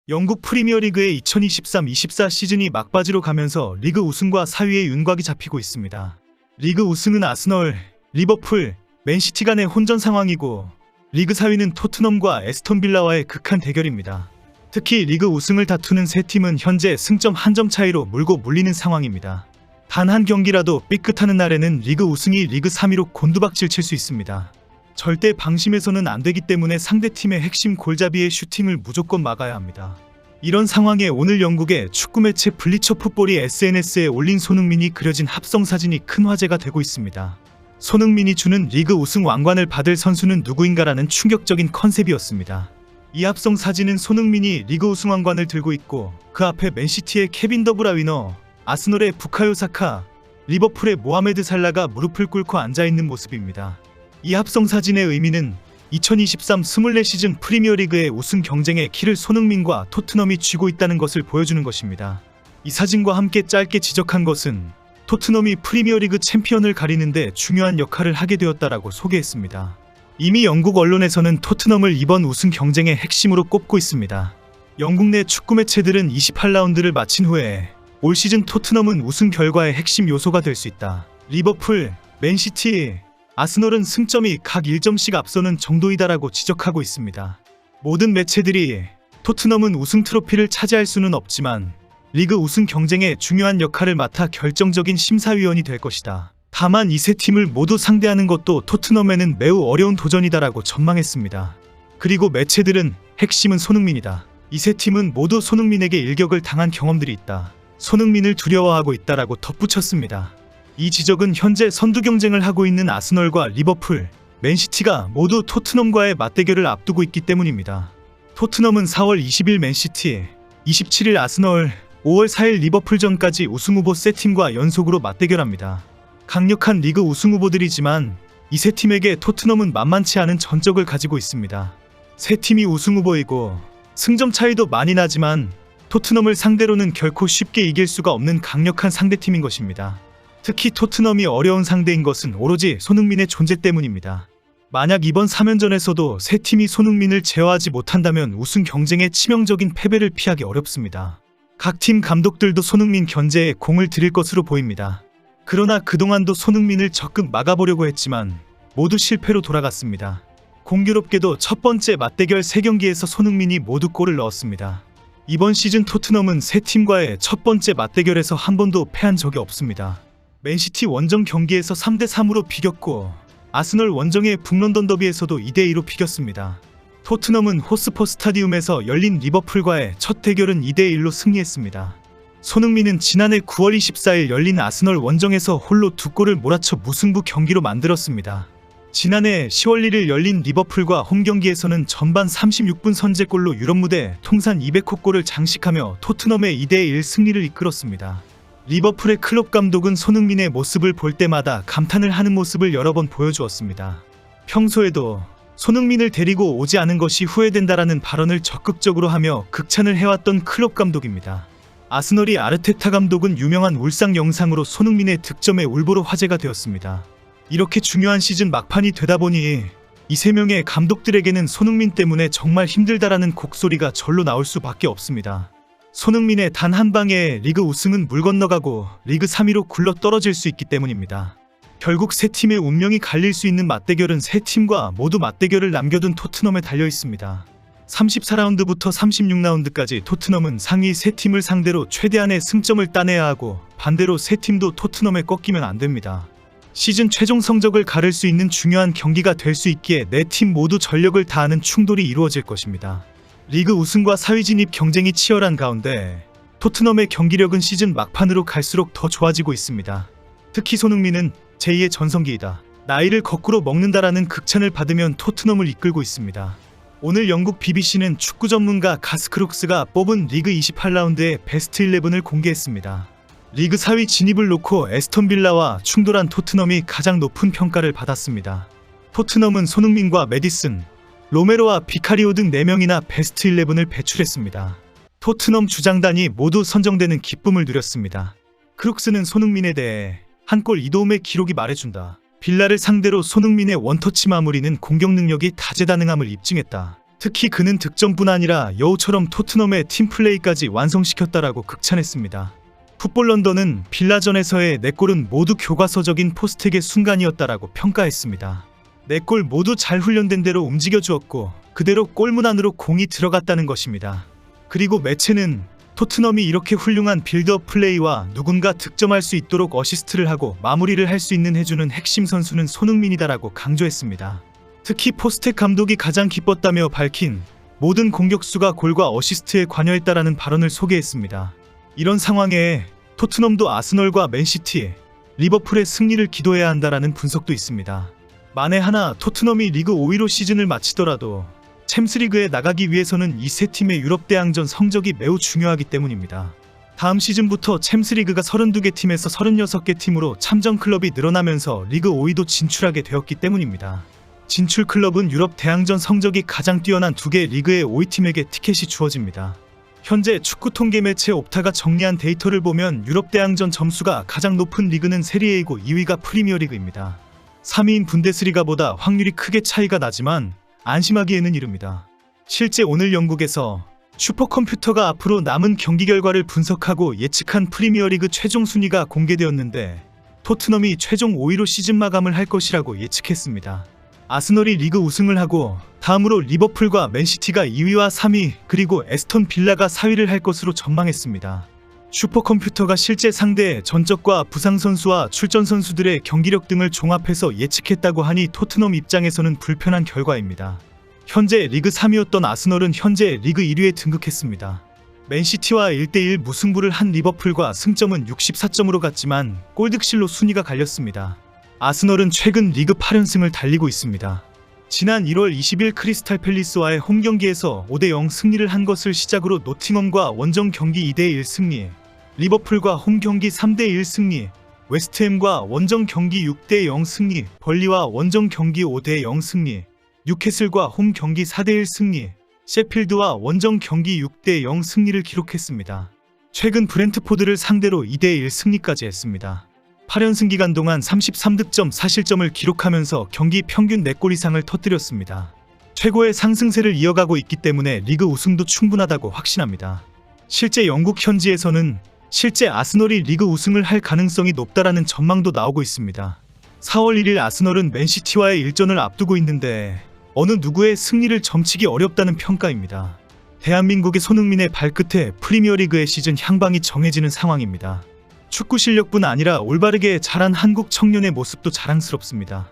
영국 프리미어리그의 2023-24 시즌이 막바지로 가면서 리그 우승과 4위의 윤곽이 잡히고 있습니다. 리그 우승은 아스널, 리버풀, 맨시티 간의 혼전 상황이고 리그 4위는 토트넘과 에스턴 빌라와의 극한 대결입니다. 특히 리그 우승을 다투는 세 팀은 현재 승점 1점 차이로 물고 물리는 상황입니다. 단 한 경기라도 삐끗하는 날에는 리그 우승이 리그 3위로 곤두박질 칠 수 있습니다. 절대 방심해서는 안 되기 때문에 상대팀의 핵심 골잡이의 슈팅을 무조건 막아야 합니다. 이런 상황에 오늘 영국의 축구 매체 블리처 풋볼이 SNS에 올린 손흥민이 그려진 합성 사진이 큰 화제가 되고 있습니다. 손흥민이 주는 리그 우승 왕관을 받을 선수는 누구인가라는 충격적인 컨셉이었습니다. 이 합성 사진은 손흥민이 리그 우승 왕관을 들고 있고 그 앞에 맨시티의 케빈 더브라위너, 아스널의 부카요 사카, 리버풀의 모하메드 살라가 무릎을 꿇고 앉아있는 모습입니다. 이 합성 사진의 의미는 2023-24 시즌 프리미어리그의 우승 경쟁의 키를 손흥민과 토트넘이 쥐고 있다는 것을 보여주는 것입니다. 이 사진과 함께 짧게 지적한 것은 토트넘이 프리미어리그 챔피언을 가리는데 중요한 역할을 하게 되었다라고 소개했습니다. 이미 영국 언론에서는 토트넘을 이번 우승 경쟁의 핵심으로 꼽고 있습니다. 영국 내 축구 매체들은 28라운드를 마친 후에 올 시즌 토트넘은 우승 결과의 핵심 요소가 될 수 있다. 리버풀, 맨시티, 아스널은 승점이 각 1점씩 앞서는 정도이다라고 지적하고 있습니다. 모든 매체들이 토트넘은 우승 트로피를 차지할 수는 없지만 리그 우승 경쟁에 중요한 역할을 맡아 결정적인 심사위원이 될 것이다. 다만 이 세 팀을 모두 상대하는 것도 토트넘에는 매우 어려운 도전이다라고 전망했습니다. 그리고 매체들은 핵심은 손흥민이다. 이 세 팀은 모두 손흥민에게 일격을 당한 경험들이 있다. 손흥민을 두려워하고 있다라고 덧붙였습니다. 이 지적은 현재 선두 경쟁을 하고 있는 아스널과 리버풀, 맨시티가 모두 토트넘과의 맞대결을 앞두고 있기 때문입니다. 토트넘은 4월 20일 맨시티, 27일 아스널, 5월 4일 리버풀전까지 우승 후보 세 팀과 연속으로 맞대결합니다. 강력한 리그 우승 후보들이지만 이 세 팀에게 토트넘은 만만치 않은 전적을 가지고 있습니다. 세 팀이 우승 후보이고 승점 차이도 많이 나지만 토트넘을 상대로는 결코 쉽게 이길 수가 없는 강력한 상대팀인 것입니다. 특히 토트넘이 어려운 상대인 것은 오로지 손흥민의 존재 때문입니다. 만약 이번 3연전에서도 세 팀이 손흥민을 제어하지 못한다면 우승 경쟁의 치명적인 패배를 피하기 어렵습니다. 각 팀 감독들도 손흥민 견제에 공을 들일 것으로 보입니다. 그러나 그동안도 손흥민을 적극 막아보려고 했지만 모두 실패로 돌아갔습니다. 공교롭게도 첫 번째 맞대결 3경기에서 손흥민이 모두 골을 넣었습니다. 이번 시즌 토트넘은 세 팀과의 첫 번째 맞대결에서 한 번도 패한 적이 없습니다. 맨시티 원정 경기에서 3대3으로 비겼고 아스널 원정의 북런던 더비에서도 2대2로 비겼습니다. 토트넘은 호스퍼 스타디움에서 열린 리버풀과의 첫 대결은 2대1로 승리했습니다. 손흥민은 지난해 9월 24일 열린 아스널 원정에서 홀로 2골을 몰아쳐 무승부 경기로 만들었습니다. 지난해 10월 1일 열린 리버풀과 홈 경기에서는 전반 36분 선제골로 유럽 무대 통산 200호 골을 장식하며 토트넘의 2대1 승리를 이끌었습니다. 리버풀의 클롭 감독은 손흥민의 모습을 볼 때마다 감탄을 하는 모습을 여러 번 보여주었습니다. 평소에도 손흥민을 데리고 오지 않은 것이 후회된다라는 발언을 적극적으로 하며 극찬을 해왔던 클롭 감독입니다. 아스널이 아르테타 감독은 유명한 울상 영상으로 손흥민의 득점에 울보로 화제가 되었습니다. 이렇게 중요한 시즌 막판이 되다 보니 이 세 명의 감독들에게는 손흥민 때문에 정말 힘들다라는 곡소리가 절로 나올 수밖에 없습니다. 손흥민의 단 한 방에 리그 우승은 물 건너가고 리그 3위로 굴러 떨어질 수 있기 때문입니다. 결국 세 팀의 운명이 갈릴 수 있는 맞대결은 세 팀과 모두 맞대결을 남겨둔 토트넘에 달려 있습니다. 34라운드부터 36라운드까지 토트넘은 상위 세 팀을 상대로 최대한의 승점을 따내야 하고 반대로 세 팀도 토트넘에 꺾이면 안 됩니다. 시즌 최종 성적을 가를 수 있는 중요한 경기가 될 수 있기에 네 팀 모두 전력을 다하는 충돌이 이루어질 것입니다. 리그 우승과 4위 진입 경쟁이 치열한 가운데 토트넘의 경기력은 시즌 막판으로 갈수록 더 좋아지고 있습니다. 특히 손흥민은 제2의 전성기이다. 나이를 거꾸로 먹는다라는 극찬을 받으면 토트넘을 이끌고 있습니다. 오늘 영국 BBC는 축구 전문가 가스 크룩스가 뽑은 리그 28라운드의 베스트 11을 공개했습니다. 리그 4위 진입을 놓고 에스턴 빌라와 충돌한 토트넘이 가장 높은 평가를 받았습니다. 토트넘은 손흥민과 메디슨, 로메로와 비카리오 등 4명이나 베스트 11을 배출했습니다. 토트넘 주장단이 모두 선정되는 기쁨을 누렸습니다. 크룩스는 손흥민에 대해 한 골 2도움의 기록이 말해준다. 빌라를 상대로 손흥민의 원터치 마무리는 공격 능력이 다재다능함을 입증했다. 특히 그는 득점뿐 아니라 여우처럼 토트넘의 팀플레이까지 완성시켰다라고 극찬했습니다. 풋볼 런던은 빌라전에서의 4골은 모두 교과서적인 포스텍의 순간이었다라고 평가했습니다. 4골 모두 잘 훈련된 대로 움직여 주었고 그대로 골문 안으로 공이 들어갔다는 것입니다. 그리고 매체는 토트넘이 이렇게 훌륭한 빌드업 플레이와 누군가 득점할 수 있도록 어시스트를 하고 마무리를 할 수 있는 해주는 핵심 선수는 손흥민이다라고 강조했습니다. 특히 포스텍 감독이 가장 기뻤다며 밝힌 모든 공격수가 골과 어시스트에 관여했다라는 발언을 소개했습니다. 이런 상황에 토트넘도 아스널과 맨시티, 리버풀의 승리를 기도해야 한다라는 분석도 있습니다. 만에 하나 토트넘이 리그 5위로 시즌을 마치더라도 챔스리그에 나가기 위해서는 이 세 팀의 유럽 대항전 성적이 매우 중요하기 때문입니다. 다음 시즌부터 챔스리그가 32개 팀에서 36개 팀으로 참전 클럽이 늘어나면서 리그 5위도 진출하게 되었기 때문입니다. 진출 클럽은 유럽 대항전 성적이 가장 뛰어난 2개 리그의 5위 팀에게 티켓이 주어집니다. 현재 축구 통계 매체 옵타가 정리한 데이터를 보면 유럽 대항전 점수가 가장 높은 리그는 세리에이고 2위가 프리미어리그입니다. 3위인 분데스리가보다 확률이 크게 차이가 나지만 안심하기에는 이릅니다. 실제 오늘 영국에서 슈퍼컴퓨터가 앞으로 남은 경기 결과를 분석하고 예측한 프리미어리그 최종 순위가 공개되었는데 토트넘이 최종 5위로 시즌 마감을 할 것이라고 예측했습니다. 아스널이 리그 우승을 하고 다음으로 리버풀과 맨시티가 2위와 3위 그리고 에스턴 빌라가 4위를 할 것으로 전망했습니다. 슈퍼컴퓨터가 실제 상대의 전적과 부상 선수와 출전 선수들의 경기력 등을 종합해서 예측했다고 하니 토트넘 입장에서는 불편한 결과입니다. 현재 리그 3위였던 아스널은 현재 리그 1위에 등극했습니다. 맨시티와 1대1 무승부를 한 리버풀과 승점은 64점으로 갔지만 골득실로 순위가 갈렸습니다. 아스널은 최근 리그 8연승을 달리고 있습니다. 지난 1월 20일 크리스탈 팰리스와의 홈 경기에서 5대0 승리를 한 것을 시작으로 노팅엄과 원정 경기 2대1 승리, 리버풀과 홈 경기 3대1 승리, 웨스트햄과 원정 경기 6대0 승리, 벌리와 원정 경기 5대0 승리, 뉴캐슬과 홈 경기 4대1 승리, 셰필드와 원정 경기 6대0 승리를 기록했습니다. 최근 브렌트포드를 상대로 2대1 승리까지 했습니다. 8연승 기간 동안 33득점 4실점을 기록하면서 경기 평균 4골 이상을 터뜨렸습니다. 최고의 상승세를 이어가고 있기 때문에 리그 우승도 충분하다고 확신합니다. 실제 영국 현지에서는 실제 아스널이 리그 우승을 할 가능성이 높다라는 전망도 나오고 있습니다. 4월 1일 아스널은 맨시티와의 일전을 앞두고 있는데 어느 누구의 승리를 점치기 어렵다는 평가입니다. 대한민국의 손흥민의 발끝에 프리미어리그의 시즌 향방이 정해지는 상황입니다. 축구 실력뿐 아니라 올바르게 자란 한국 청년의 모습도 자랑스럽습니다.